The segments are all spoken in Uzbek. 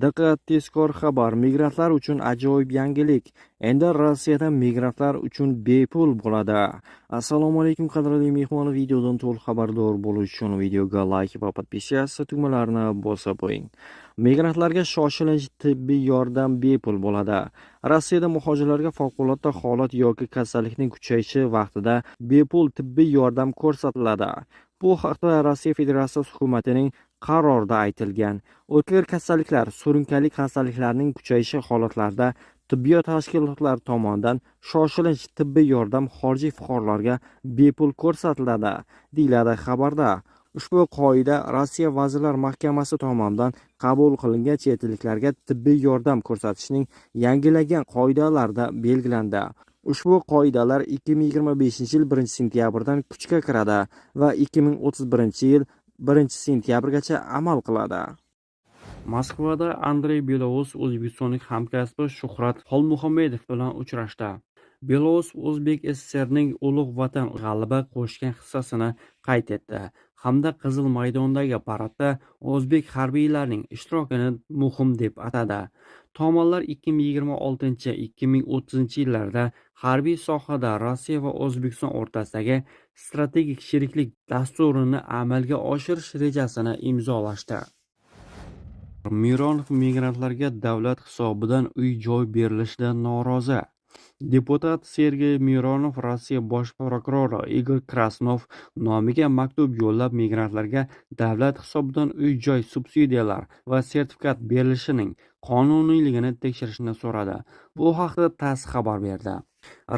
Diqqat, tezkor xabar! Migrantlar uchun ajoyib yangilik. Endi Rossiyada migrantlar uchun bepul bo'ladi. Assalomu alaykum qadrli mehmon, videodan to'liq xabardor bo'lish uchun videoga like va podpisyasiya tugmalarini bosib qo'ying. Migrantlarga shoshilinch tibbiy yordam bepul bo'ladi. Rossiyada muhojirlarga favqulodda holat yoki kasallikning kuchayishi vaqtida bepul tibbiy yordam ko'rsatiladi. Bu haqda Rossiya Federatsiyasi hukumatining qarorda aytilgan. O'tkir kasalliklar, surunkali kasalliklarning kuchayishi holatlarida tibbiyot tashkilotlari tomonidan shoshilinch tibbiy yordam xorijiy fuqarolarga bepul ko'rsatiladi, deyiladi xabarda. Ushbu qoida Rossiya Vazirlar Mahkamasi tomonidan qabul qilingan chet elliklarga tibbiy yordam ko'rsatishning yangilangan qoidalarida belgilandi. Ushbu qoidalar 2025-yil 1-sentyabrdan kuchga kiradi va 2031-yil 1-sentyabrgacha amal qiladi. Moskvada Andrey Belousov o'zbekistonlik hamkasbi Shuhrat Xolmuhammedov bilan uchrashdi. Belousov O'zbek SSRning ulug' vatan g'alaba qo'shgan hissasini qayd etdi hamda Qizil maydondagi paradda o'zbek harbiylarining ishtirokini muhim deb atadi. Tomonlar 2026-2030 yillarda harbiy sohada Rossiya va O'zbekiston o'rtasidagi strategik sheriklik dasturini amalga oshirish rejasini imzolashdi. Mironov migrantlarga davlat hisobidan uy-joy berilishidan norozi. Deputat Sergey Mironov Rossiya bosh prokurori Igor Krasnov nomiga maktub yo'llab migrantlarga davlat hisobidan uy-joy subsidiyalar va sertifikat berilishining qonuniyligini tekshirishni so'radi. Bu haqda TASS xabar berdi.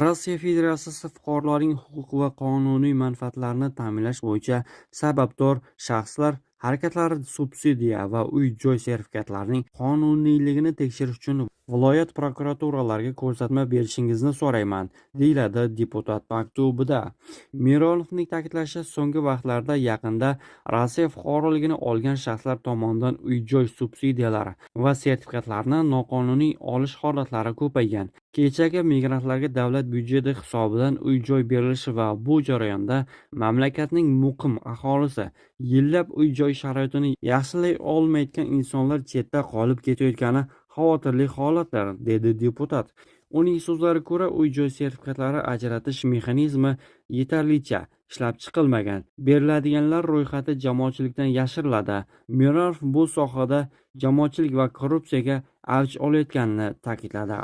Rossiya Federatsiyasi fuqarolarning huquq va qonuniy manfaatlarini ta'minlash bo'yicha sababdor shaxslar harakatlari subsidiya va uy-joy sertifikatlarining qonuniyligini tekshirish uchun viloyat prokuraturalariga ko'rsatma berishingizni so'rayman, deyiladi deputat maktubida. Mironovning ta'kidlashicha, so'nggi vaqtlarda yaqinda Rossiya fuqaroligini olgan shaxslar tomonidan uy-joy subsidiyalari va sertifikatlarni noqonuniy olish holatlari ko'paygan. Kechagi migrantlarga davlat byudjeti hisobidan uy-joy berilishi va bu jarayonda mamlakatning muqim aholisi yillab uy-joy sharoitini yaxshilay olmayotgan insonlar chetda qolib ketayotgani xavotirli holatlar, dedi deputat. Uning so'zlariga ko'ra, uy-joy sertifikatlari ajratish mexanizmi yetarlicha ishlab chiqilmagan. Beriladiganlar ro'yxati jamoatchilikdan yashiriladi. Mironov bu sohada jamoatchilik va korrupsiyaga avj olayotganini ta'kidladi.